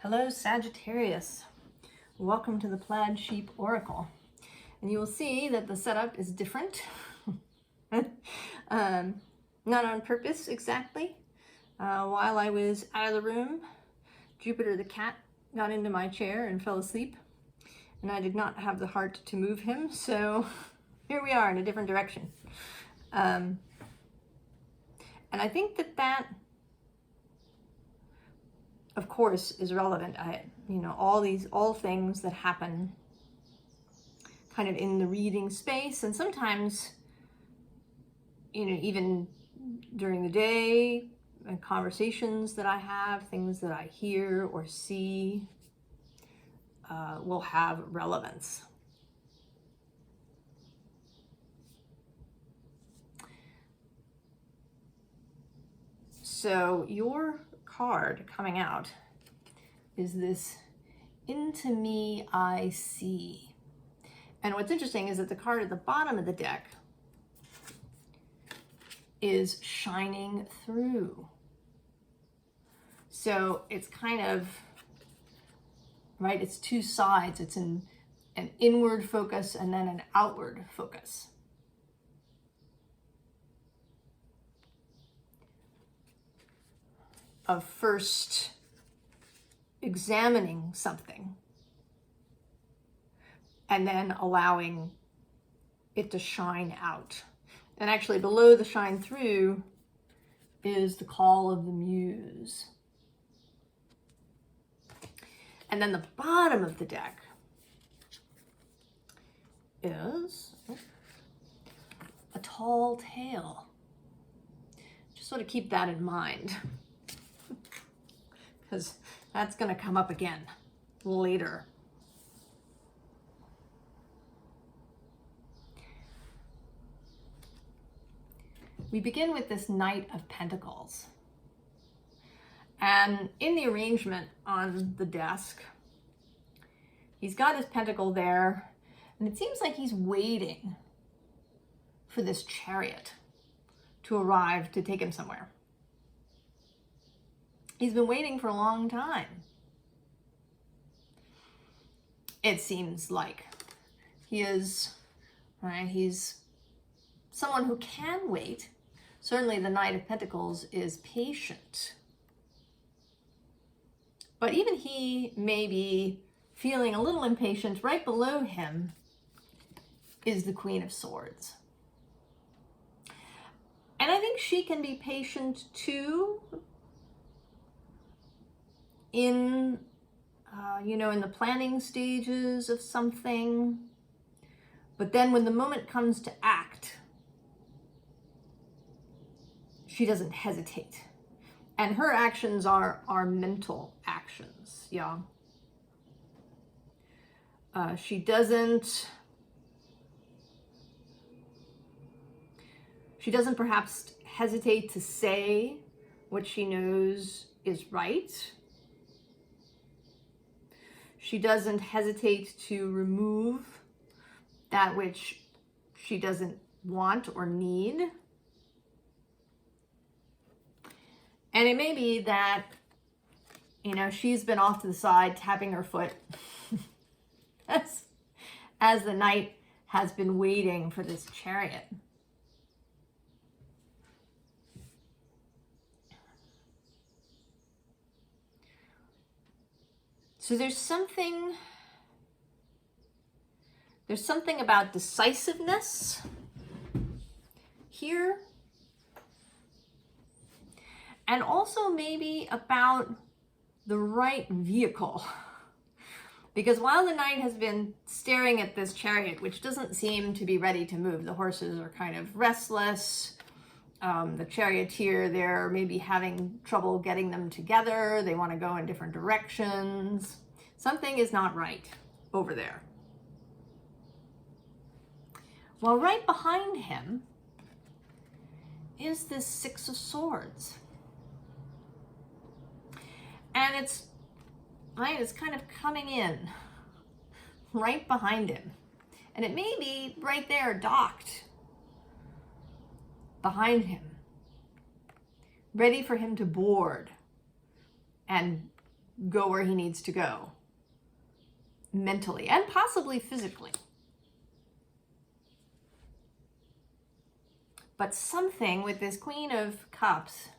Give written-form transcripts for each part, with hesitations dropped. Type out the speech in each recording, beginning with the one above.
Hello, Sagittarius. Welcome to the Plaid Sheep Oracle. And you will see that the setup is different. Not on purpose exactly. While I was out of the room, Jupiter the cat got into my chair and fell asleep. And I did not have the heart to move him, so here we are in a different direction. And I think that of course is relevant. All things that happen kind of in the reading space, and sometimes, even during the day, and conversations that I have, things that I hear or see will have relevance. So your card coming out is this "Into Me I See." And what's interesting is that the card at the bottom of the deck is shining through. So it's kind of, right, it's two sides. It's an inward focus and then an outward focus. Of first examining something and then allowing it to shine out. And actually below the shine through is the call of the muse. And then the bottom of the deck is a tall tale. Just sort of keep that in mind, because that's going to come up again later. We begin with this Knight of Pentacles. And in the arrangement on the desk, he's got his pentacle there, and it seems like he's waiting for this chariot to arrive to take him somewhere. He's been waiting for a long time. It seems like he is, right? He's someone who can wait. Certainly the Knight of Pentacles is patient. But even he may be feeling a little impatient. Right below him is the Queen of Swords. And I think she can be patient too in the planning stages of something. But then when the moment comes to act, she doesn't hesitate. And her actions are mental actions, yeah. She doesn't perhaps hesitate to say what she knows is right. She doesn't hesitate to remove that which she doesn't want or need. And it may be that, she's been off to the side tapping her foot as the knight has been waiting for this chariot. So there's something about decisiveness here. And also maybe about the right vehicle. Because while the knight has been staring at this chariot, which doesn't seem to be ready to move, the horses are kind of restless. The charioteer, they're maybe having trouble getting them together. They want to go in different directions. Something is not right over there. Well, right behind him is this Six of Swords. And it's kind of coming in right behind him. And it may be right there docked behind him, ready for him to board and go where he needs to go, mentally and possibly physically. But something with this Queen of Cups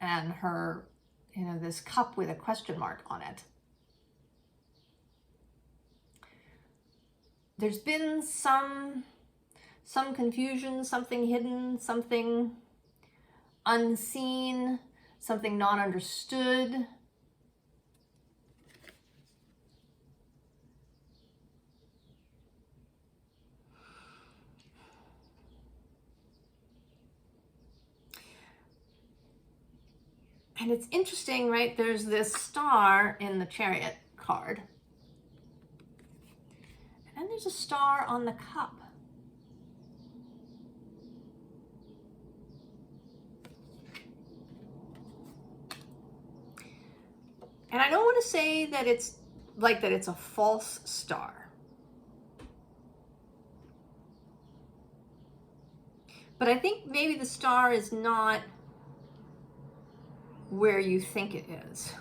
and her, you know, this cup with a question mark on it, there's been some confusion, something hidden, something unseen, something not understood. And it's interesting, right? There's this star in the Chariot card. And then there's a star on the cup. And I don't want to say that it's like that it's a false star. But I think maybe the star is not where you think it is.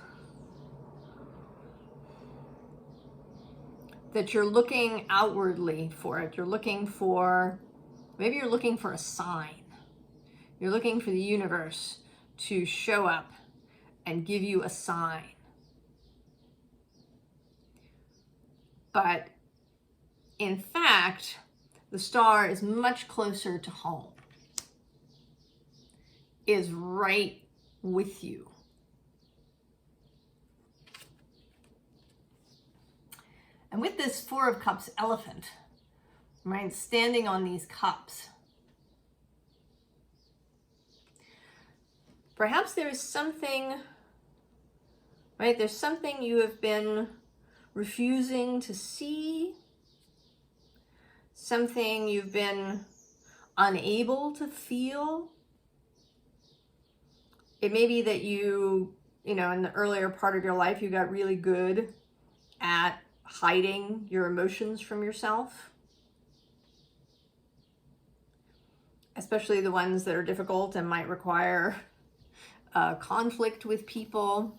That you're looking outwardly for it. You're looking for, maybe you're looking for a sign. You're looking for the universe to show up and give you a sign. But in fact, the star is much closer to home. Is right with you. And with this Four of Cups elephant, right, standing on these cups, perhaps there's something, right, there's something you have been refusing to see, something you've been unable to feel. It may be that you know, in the earlier part of your life, you got really good at hiding your emotions from yourself, especially the ones that are difficult and might require conflict with people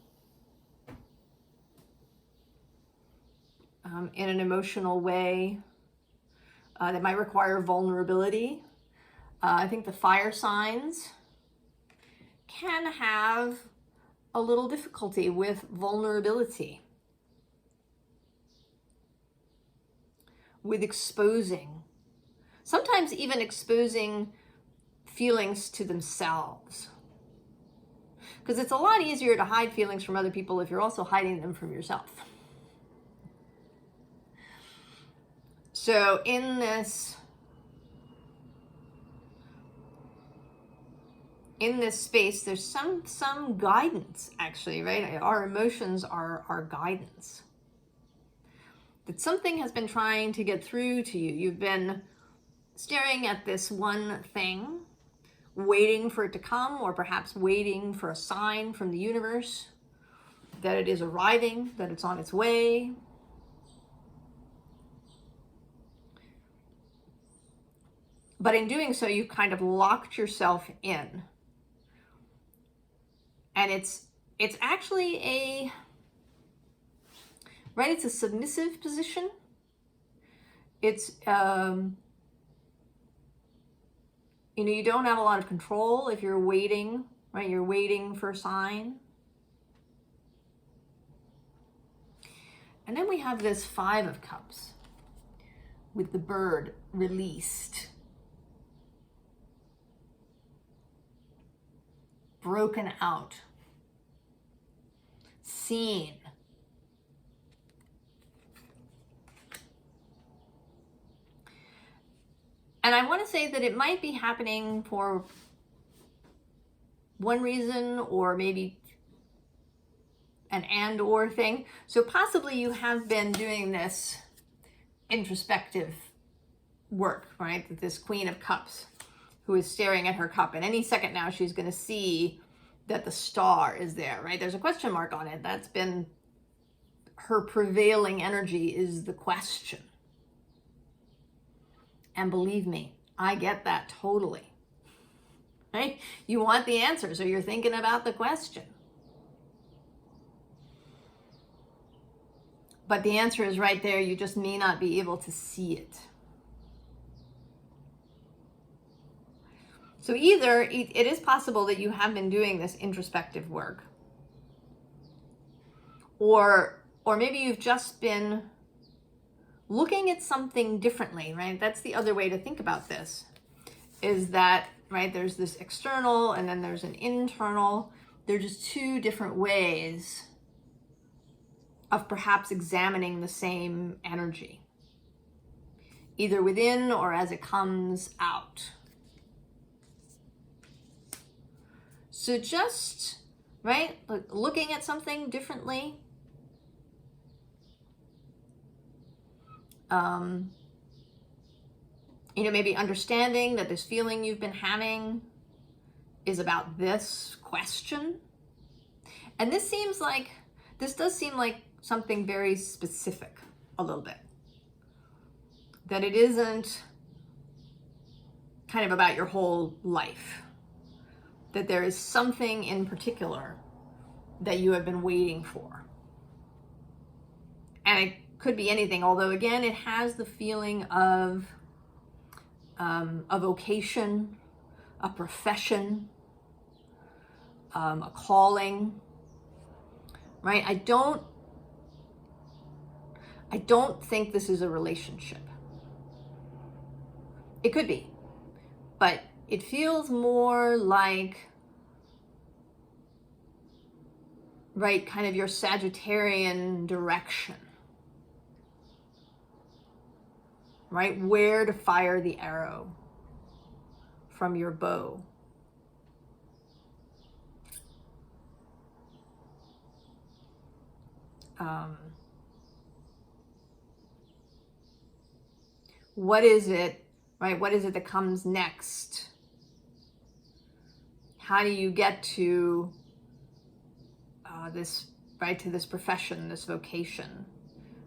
in an emotional way that might require vulnerability. I think the fire signs can have a little difficulty with vulnerability, with exposing, sometimes even exposing feelings to themselves. Because it's a lot easier to hide feelings from other people if you're also hiding them from yourself. So in this space, there's some guidance, actually, right? Our emotions are our guidance. That something has been trying to get through to you. You've been staring at this one thing, waiting for it to come, or perhaps waiting for a sign from the universe that it is arriving, that it's on its way. But in doing so, you've kind of locked yourself in. And it's actually a, right, it's a submissive position. It's, you know, you don't have a lot of control if you're waiting, right? You're waiting for a sign. And then we have this Five of Cups with the bird released, broken out, seen. And I want to say that it might be happening for one reason, or maybe an and/or thing. So possibly you have been doing this introspective work, right? This Queen of Cups who is staring at her cup, and any second now she's going to see that the star is there, right? There's a question mark on it. That's been her prevailing energy, is the question. And believe me, I get that totally, right? You want the answer, so you're thinking about the question. But the answer is right there. You just may not be able to see it. So either it is possible that you have been doing this introspective work, or maybe you've just been looking at something differently, right? That's the other way to think about this, is that, right, there's this external and then there's an internal. They're just two different ways of perhaps examining the same energy, either within or as it comes out. So just, right, looking at something differently, you know, maybe understanding that this feeling you've been having is about this question. And this does seem like something very specific a little bit. That it isn't kind of about your whole life. That there is something in particular that you have been waiting for. And it could be anything, although again, it has the feeling of a vocation, a profession, a calling, right? I don't think this is a relationship. It could be, but it feels more like, right, kind of your Sagittarian direction, right? Where to fire the arrow from your bow. What is it, right? What is it that comes next? How do you get to this, right, to this profession, this vocation?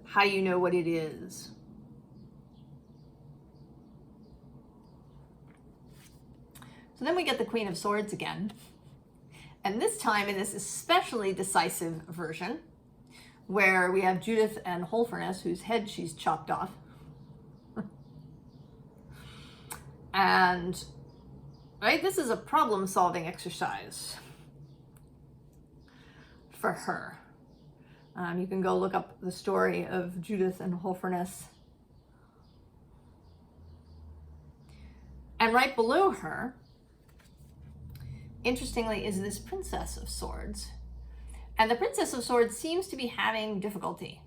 How do you know what it is? So then we get the Queen of Swords again. And this time in this especially decisive version, where we have Judith and Holferness, whose head she's chopped off. And, right, this is a problem-solving exercise for her. You can go look up the story of Judith and Holferness. And right below her, interestingly, is this Princess of Swords. And the Princess of Swords seems to be having difficulty.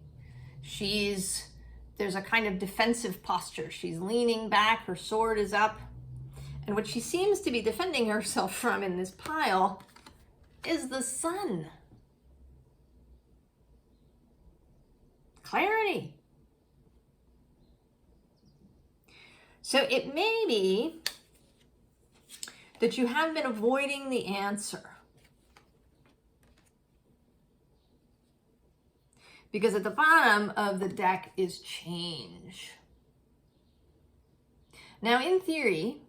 There's a kind of defensive posture. She's leaning back, her sword is up. And what she seems to be defending herself from in this pile is the sun. Clarity. So it may be that you have been avoiding the answer. Because at the bottom of the deck is change. Now, in theory,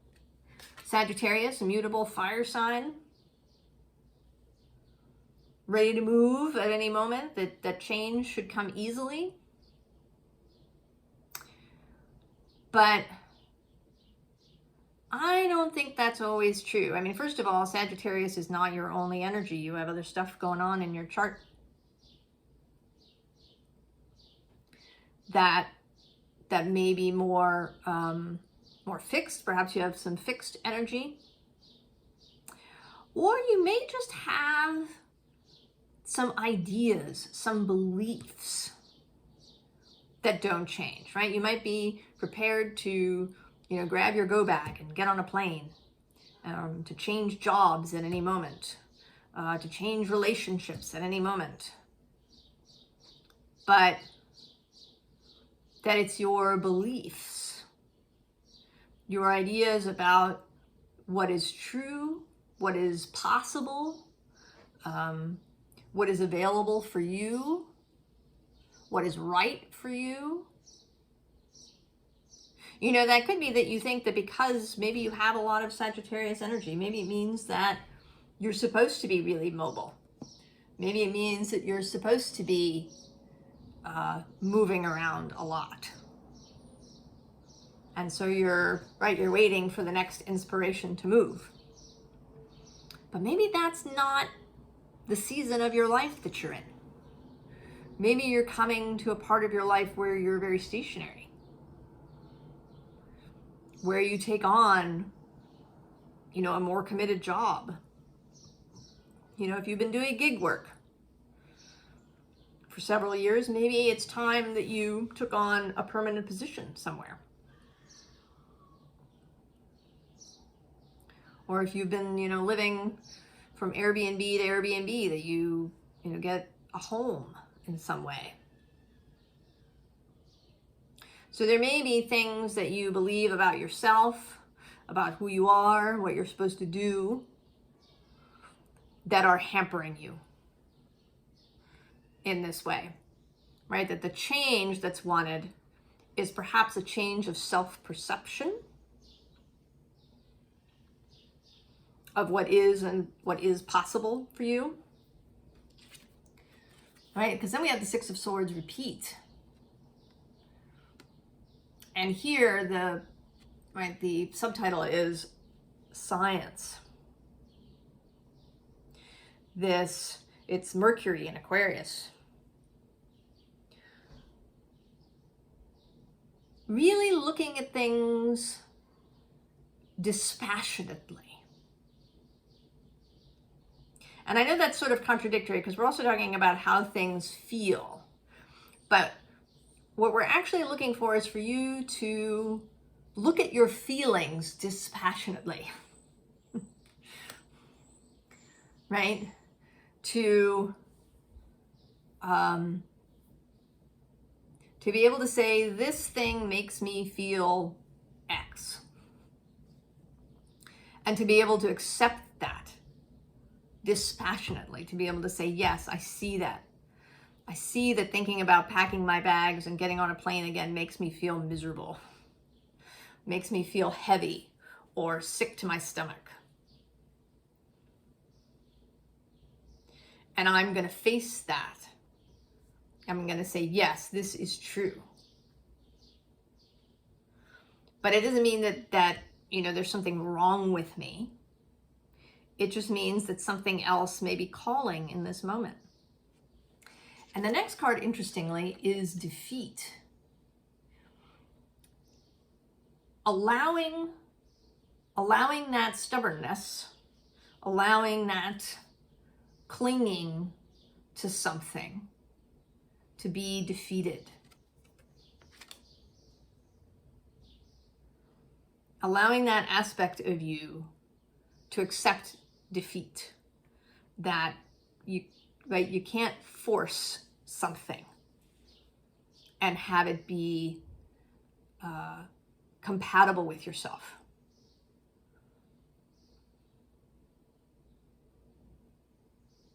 Sagittarius, immutable fire sign, ready to move at any moment, that change should come easily. But I don't think that's always true. I mean, first of all, Sagittarius is not your only energy. You have other stuff going on in your chart that may be more fixed. Perhaps you have some fixed energy, or you may just have some ideas, some beliefs that don't change, right? You might be prepared to, grab your go bag and get on a plane, to change jobs at any moment, to change relationships at any moment, but that it's your beliefs, your ideas about what is true, what is possible, what is available for you, what is right for you. That could be that you think that because maybe you have a lot of Sagittarius energy, maybe it means that you're supposed to be really mobile. Maybe it means that you're supposed to be moving around a lot. And so you're waiting for the next inspiration to move. But maybe that's not the season of your life that you're in. Maybe you're coming to a part of your life where you're very stationary, where you take on, a more committed job. If you've been doing gig work for several years, maybe it's time that you took on a permanent position somewhere. Or if you've been, living from Airbnb to Airbnb, that you get a home in some way. So there may be things that you believe about yourself, about who you are, what you're supposed to do, that are hampering you in this way, right? That the change that's wanted is perhaps a change of self-perception of what is and what is possible for you, right? Because then we have the Six of Swords repeat. And here the subtitle is Science. It's Mercury in Aquarius. Really looking at things dispassionately. And I know that's sort of contradictory because we're also talking about how things feel. But what we're actually looking for is for you to look at your feelings dispassionately. Right? To be able to say, this thing makes me feel X. And to be able to accept that dispassionately, to be able to say, yes, I see that. I see that thinking about packing my bags and getting on a plane again makes me feel miserable, makes me feel heavy or sick to my stomach. And I'm going to face that. I'm going to say, yes, this is true. But it doesn't mean that there's something wrong with me. It just means that something else may be calling in this moment. And the next card, interestingly, is Defeat. Allowing that stubbornness, allowing that clinging to something to be defeated. Allowing that aspect of you to accept defeat, that you can't force something and have it be compatible with yourself.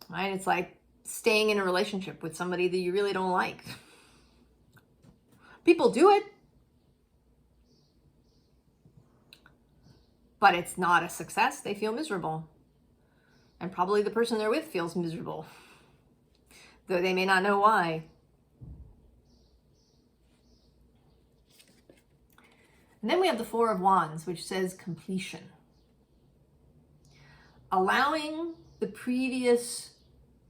Right? It's like staying in a relationship with somebody that you really don't like. People do it, but it's not a success. They feel miserable. And probably the person they're with feels miserable, though they may not know why. And then we have the Four of Wands, which says completion. Allowing the previous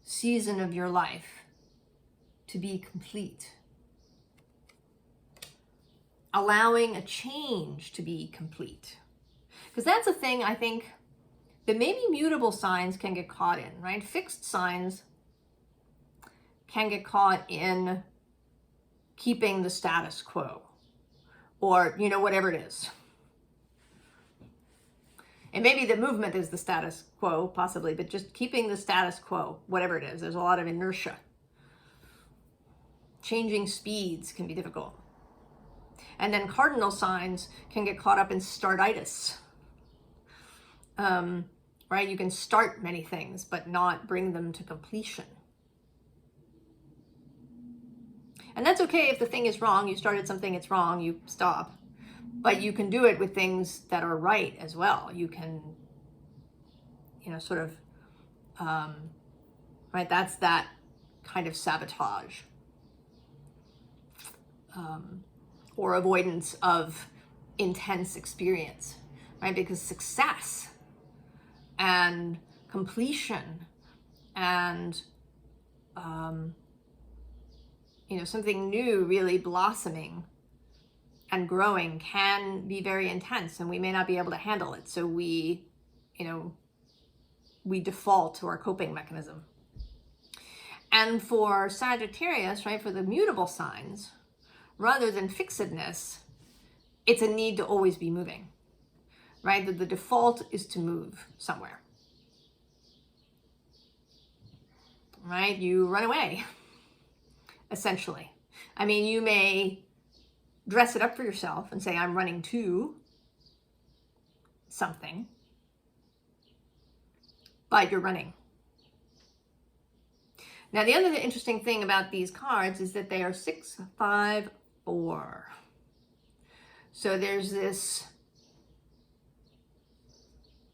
season of your life to be complete. Allowing a change to be complete. Because that's a thing I think that maybe mutable signs can get caught in, right? Fixed signs can get caught in keeping the status quo, or, whatever it is. And maybe the movement is the status quo, possibly, but just keeping the status quo, whatever it is. There's a lot of inertia. Changing speeds can be difficult. And then cardinal signs can get caught up in startitis. Right? You can start many things, but not bring them to completion. And that's okay if the thing is wrong. You started something, it's wrong, you stop. But you can do it with things that are right as well. You can, right? That's that kind of sabotage. or avoidance of intense experience, right? Because success and completion and something new really blossoming and growing can be very intense, and we may not be able to handle it. So we default to our coping mechanism. And for Sagittarius, right, for the mutable signs, rather than fixedness, it's a need to always be moving, right? The default is to move somewhere, right? You run away, essentially. I mean, you may dress it up for yourself and say, I'm running to something, but you're running. Now, the other interesting thing about these cards is that they are 6, 5, 4. So there's this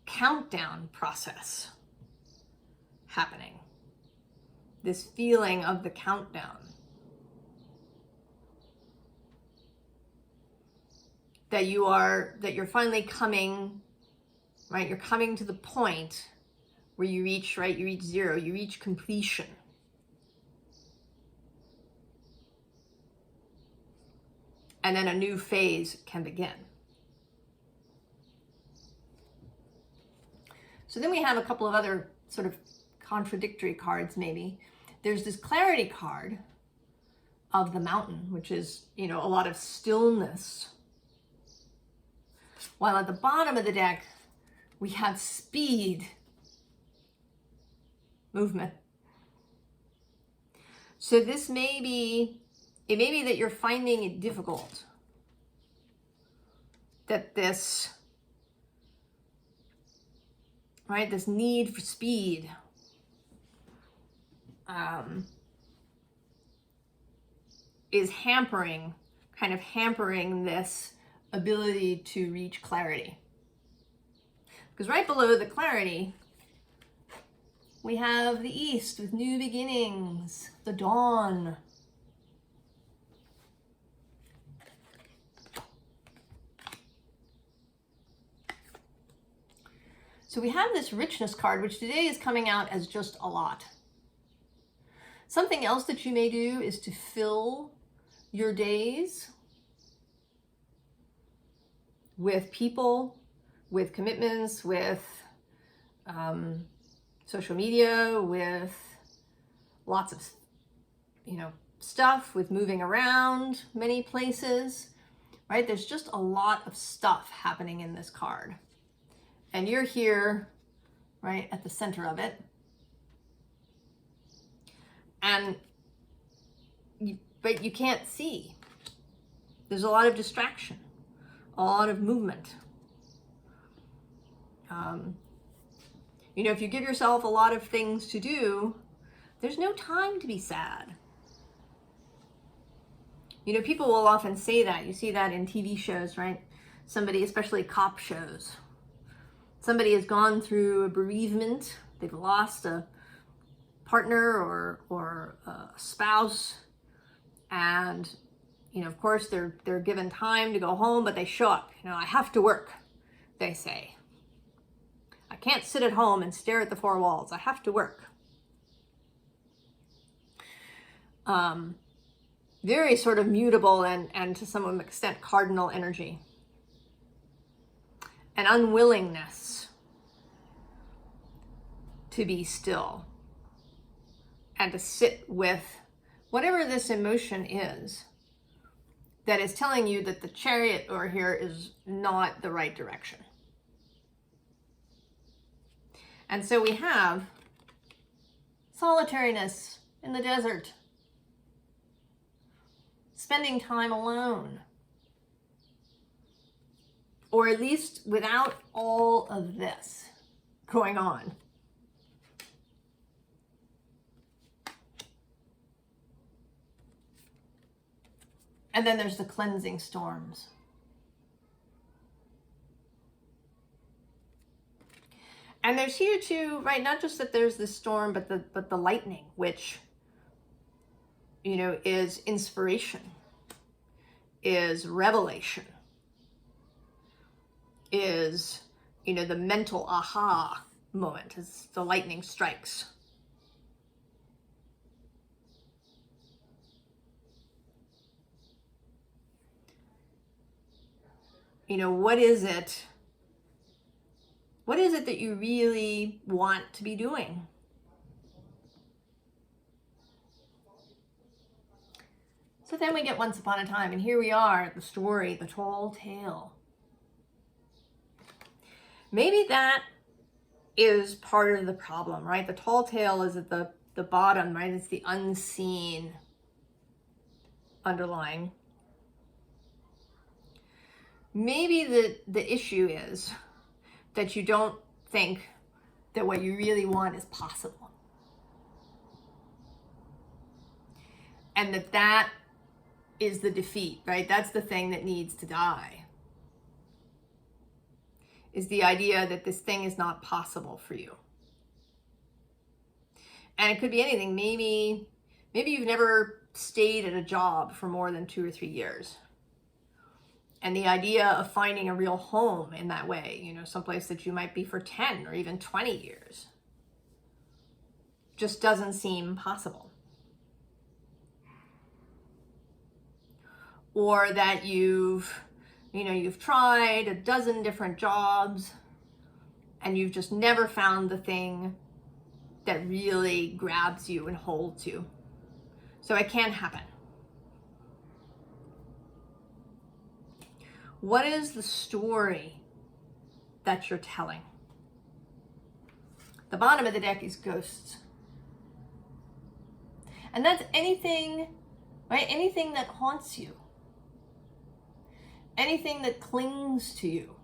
countdown process happening. This feeling of the countdown. That you're finally coming, right? You're coming to the point where you reach, right? You reach 0, you reach completion. And then a new phase can begin. So then we have a couple of other sort of contradictory cards, maybe. There's this clarity card of the mountain, which is, a lot of stillness. While at the bottom of the deck, we have speed, movement. So this may be, it may be that you're finding it difficult, that this, right, this need for speed is kind of hampering this ability to reach clarity. Because right below the clarity, we have the East with new beginnings, the dawn. So we have this richness card, which today is coming out as just a lot. Something else that you may do is to fill your days with people, with commitments, with social media, with lots of, stuff, with moving around many places, right? There's just a lot of stuff happening in this card. And you're here, right, at the center of it. But you can't see. There's a lot of distraction, a lot of movement. If you give yourself a lot of things to do, there's no time to be sad. People will often say that. You see that in TV shows, right? Somebody, especially cop shows. Somebody has gone through a bereavement. They've lost a partner or a spouse. And, of course, they're given time to go home, but they show up. I have to work, they say. I can't sit at home and stare at the four walls. I have to work. Very sort of mutable and to some extent cardinal energy. An unwillingness to be still and to sit with whatever this emotion is that is telling you that the chariot over here is not the right direction. And so we have solitariness in the desert, spending time alone, or at least without all of this going on. And then there's the cleansing storms. And there's here too, right, not just that there's this storm, but the lightning, which, is inspiration. is revelation, is, you know, the mental aha moment as the lightning strikes. You know, what is it? What is it that you really want to be doing? So then we get Once Upon a Time, and here we are at the story, the tall tale. Maybe that is part of the problem, right? The tall tale is at the bottom, right? It's the unseen underlying. Maybe the issue is that you don't think that what you really want is possible. And that is the defeat, right? That's the thing that needs to die. Is the idea that this thing is not possible for you. And it could be anything. Maybe you've never stayed at a job for more than 2 or 3 years. And the idea of finding a real home in that way, you know, someplace that you might be for 10 or even 20 years, just doesn't seem possible. Or that you've tried a dozen different jobs and you've just never found the thing that really grabs you and holds you. So it can't happen. What is the story that you're telling? The bottom of the deck is ghosts. And that's anything, right? Anything that haunts you. Anything that clings to you.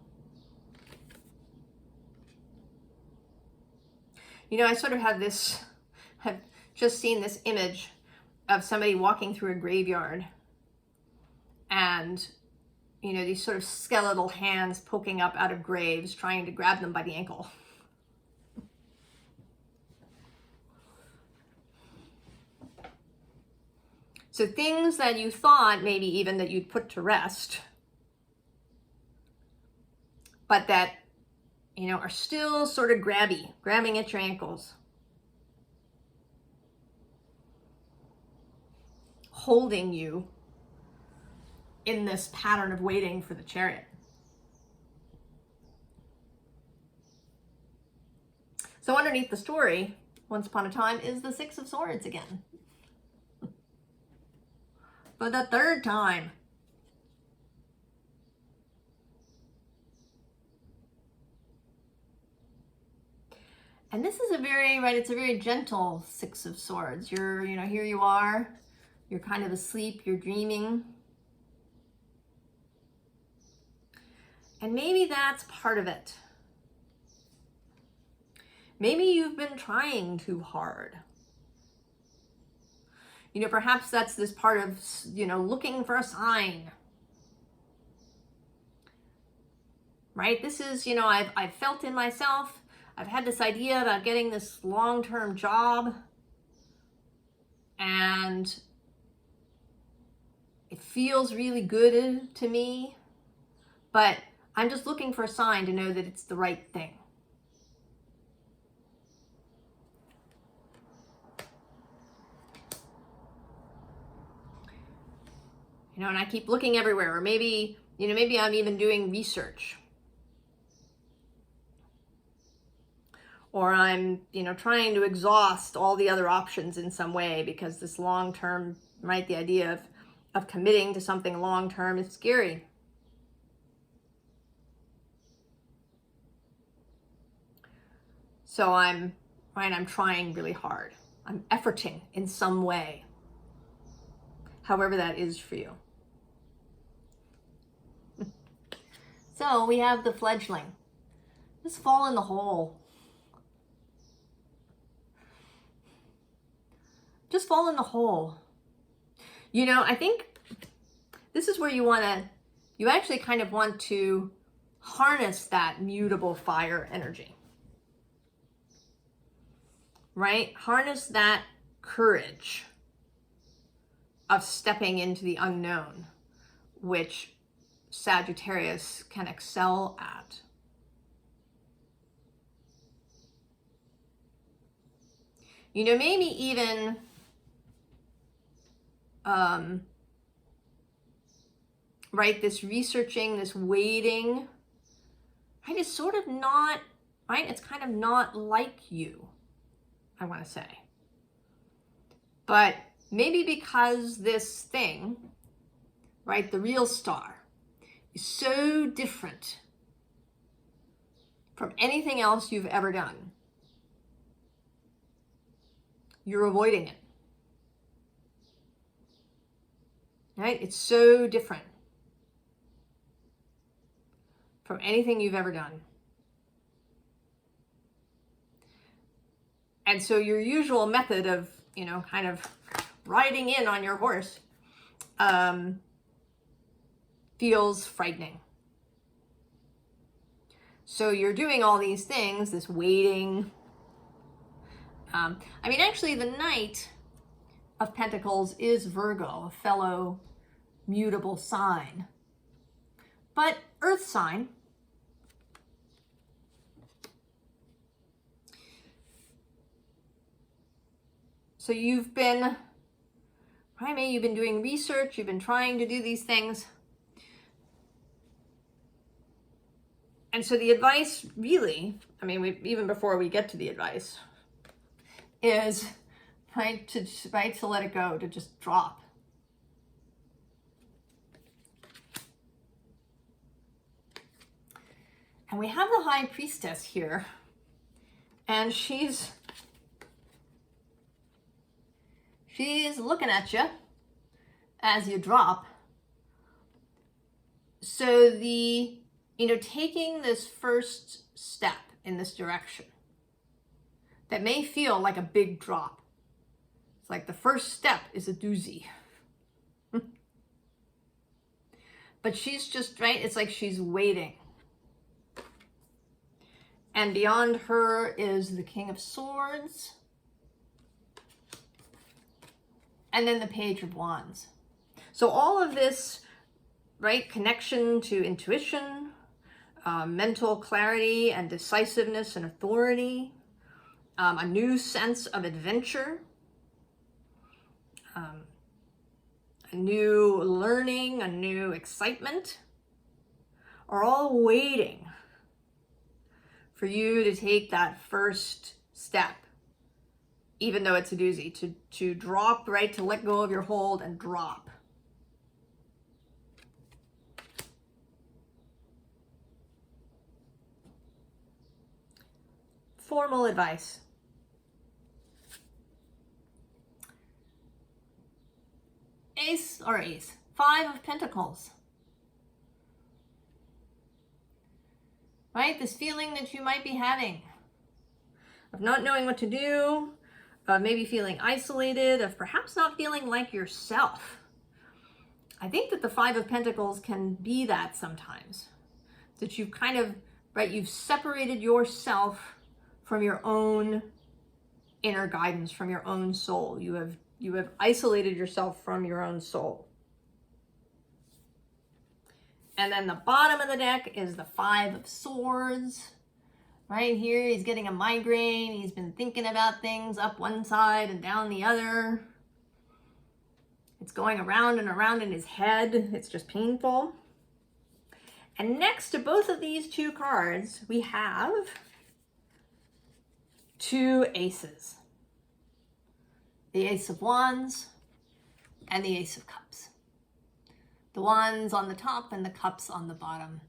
You know, I sort of have just seen this image of somebody walking through a graveyard and, you know, these sort of skeletal hands poking up out of graves, trying to grab them by the ankle. So things that you thought maybe even that you'd put to rest, but that, you know, are still sort of grabbing at your ankles, holding you in this pattern of waiting for the Chariot. So underneath the story, Once Upon a Time, is the Six of Swords again. For the 3rd time. And this is it's a very gentle Six of Swords. You're, you know, here you are, you're kind of asleep, you're dreaming. And maybe that's part of it. Maybe you've been trying too hard. You know, perhaps that's this part of, you know, looking for a sign. Right? This is, you know, I've felt in myself, I've had this idea about getting this long-term job, and it feels really good to me, but I'm just looking for a sign to know that it's the right thing. You know, and I keep looking everywhere, or maybe, you know, maybe I'm even doing research. Or I'm, you know, trying to exhaust all the other options in some way because this long-term, right, the idea of committing to something long-term is scary. So I'm trying really hard. I'm efforting in some way, however that is for you. So we have the fledgling. Just fall in the hole. Just fall in the hole. You know, I think this is where you actually kind of want to harness that mutable fire energy. Right? Harness that courage of stepping into the unknown which Sagittarius can excel at. You know, maybe even right, this researching, this waiting, right, is sort of not, right, it's kind of not like you, I want to say. But maybe because this thing, right, the real star, is so different from anything else you've ever done, you're avoiding it. Right? It's so different from anything you've ever done. And so your usual method of, you know, kind of riding in on your horse feels frightening. So you're doing all these things, this waiting. I mean, actually, the Knight of Pentacles is Virgo, a fellow mutable sign. But Earth sign. So you've been, Primate, you've been doing research, you've been trying to do these things. And so the advice really, I mean, even before we get to the advice, is right to let it go, to just drop. And we have the High Priestess here, and she's looking at you as you drop. So the, you know, taking this first step in this direction that may feel like a big drop. It's like the first step is a doozy. But she's just, right, it's like she's waiting. And beyond her is the King of Swords. And then the Page of Wands. So all of this, right, connection to intuition, mental clarity and decisiveness and authority, a new sense of adventure, a new learning, a new excitement, are all waiting for you to take that first step, even though it's a doozy, to drop, right, to let go of your hold and drop. Formal advice. Ace, Five of Pentacles. Right? This feeling that you might be having of not knowing what to do, of maybe feeling isolated, of perhaps not feeling like yourself. I think that the Five of Pentacles can be that sometimes. That you've kind of, right, you've separated yourself from your own inner guidance, from your own soul. You have isolated yourself from your own soul. And then the bottom of the deck is the Five of Swords. Right here, he's getting a migraine. He's been thinking about things up one side and down the other. It's going around and around in his head. It's just painful. And next to both of these two cards, we have two aces. The Ace of Wands and the Ace of Cups. The wands on the top and the cups on the bottom.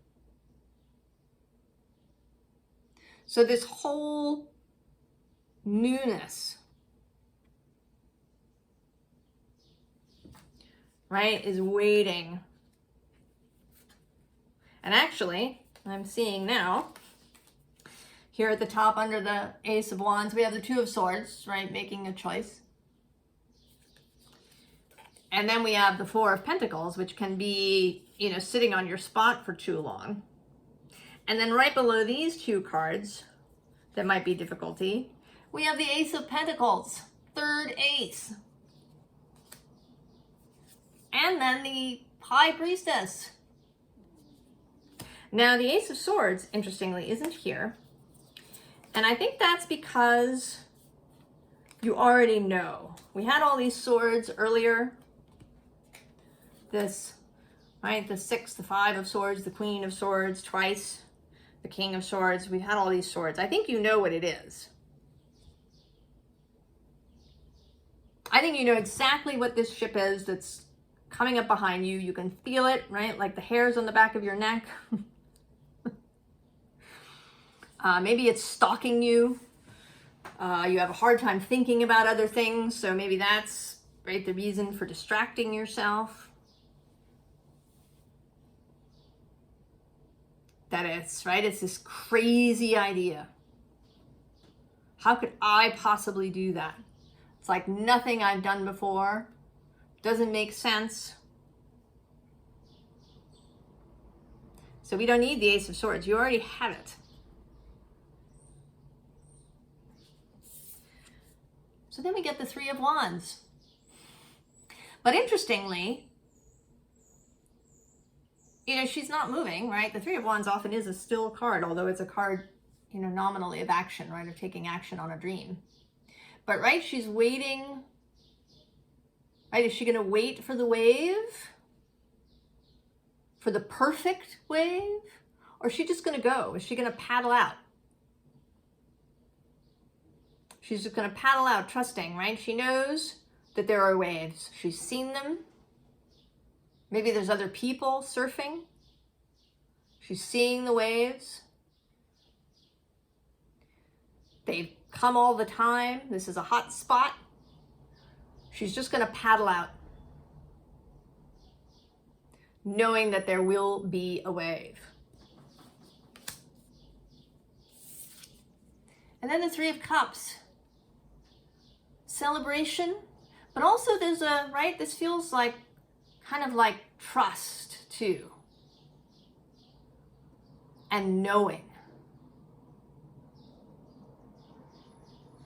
So this whole newness, right, is waiting. And actually, I'm seeing now, here at the top under the Ace of Wands, we have the Two of Swords, right, making a choice. And then we have the Four of Pentacles, which can be, you know, sitting on your spot for too long. And then right below these two cards, that might be difficulty, we have the Ace of Pentacles, third ace. And then the High Priestess. Now the Ace of Swords, interestingly, isn't here. And I think that's because you already know. We had all these swords earlier. This, right, the 6, the 5 of Swords, the Queen of Swords twice, the King of Swords. We've had all these swords. I think you know what it is. I think you know exactly what this ship is that's coming up behind you. You can feel it, right? Like the hairs on the back of your neck. Maybe it's stalking you. You have a hard time thinking about other things, so maybe that's, right, the reason for distracting yourself. That it's, right, it's this crazy idea. How could I possibly do that? It's like nothing I've done before. Doesn't make sense. So we don't need the Ace of Swords. You already have it. So then we get the Three of Wands. But interestingly, you know, she's not moving, right? The Three of Wands often is a still card, although it's a card, you know, nominally of action, right? Of taking action on a dream. But, right, she's waiting, right? Is she going to wait for the wave? For the perfect wave? Or is she just going to go? Is she going to paddle out? She's just going to paddle out, trusting, right? She knows that there are waves. She's seen them. Maybe there's other people surfing. She's seeing the waves. They've come all the time. This is a hot spot. She's just going to paddle out, knowing that there will be a wave. And then the Three of Cups. Celebration, but also there's a, right, this feels like kind of like trust too. And knowing.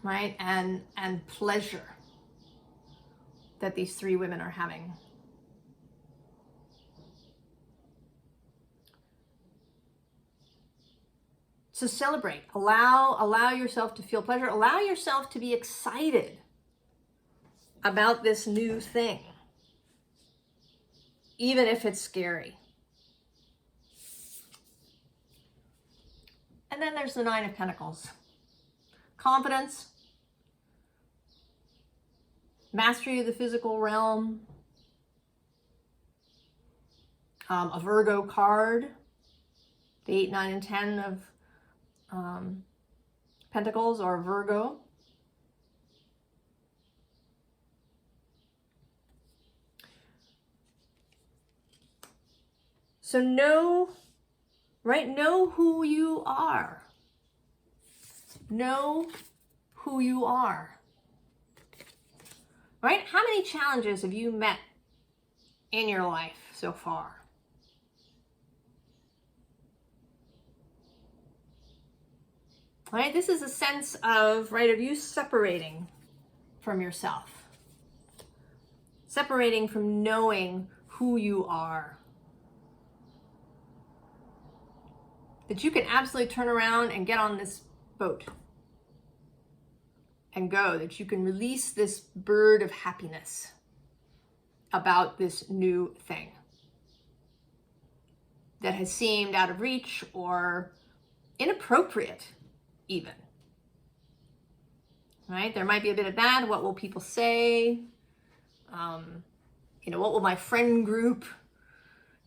Right? And pleasure that these three women are having. So celebrate. Allow yourself to feel pleasure. Allow yourself to be excited about this new thing, even if it's scary. And then there's the Nine of Pentacles. Confidence, mastery of the physical realm, a Virgo card, the 8, 9, and 10 of Pentacles or Virgo. So know, right? Know who you are. Know who you are. Right? How many challenges have you met in your life so far? Right? This is a sense of, right, of you separating from yourself. Separating from knowing who you are. That you can absolutely turn around and get on this boat and go. That you can release this bird of happiness about this new thing that has seemed out of reach or inappropriate even. Right? There might be a bit of that. What will people say? You know, what will my friend group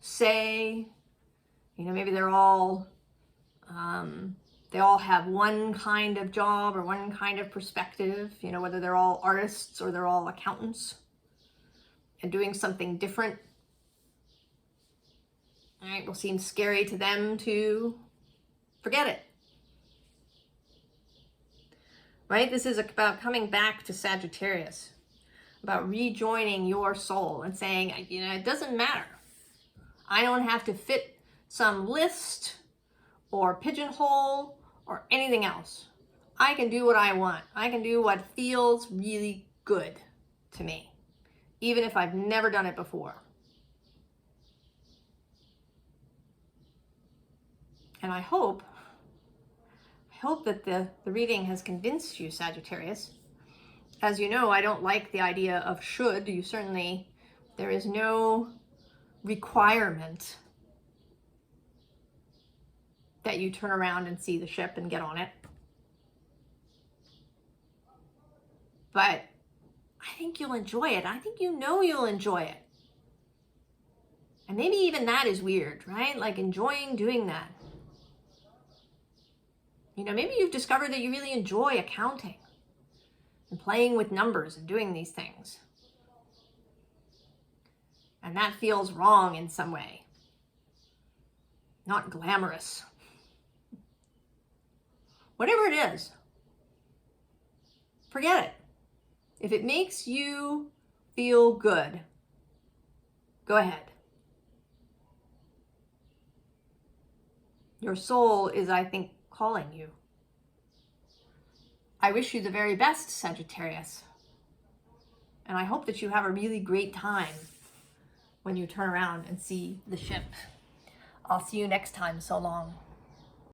say? You know, maybe they're all they all have one kind of job or one kind of perspective, you know, whether they're all artists or they're all accountants and doing something different. All right, will seem scary to them too. Forget it. Right? This is about coming back to Sagittarius, about rejoining your soul and saying, you know, it doesn't matter. I don't have to fit some list or pigeonhole or anything else. I can do what I want. I can do what feels really good to me, even if I've never done it before. And I hope that the reading has convinced you, Sagittarius. As you know, I don't like the idea of should. There is no requirement that you turn around and see the ship and get on it. But I think you'll enjoy it. I think you know you'll enjoy it. And maybe even that is weird, right? Like enjoying doing that. You know, maybe you've discovered that you really enjoy accounting and playing with numbers and doing these things. And that feels wrong in some way. Not glamorous. Whatever it is, forget it. If it makes you feel good, go ahead. Your soul is, I think, calling you. I wish you the very best, Sagittarius. And I hope that you have a really great time when you turn around and see the ship. I'll see you next time. So long.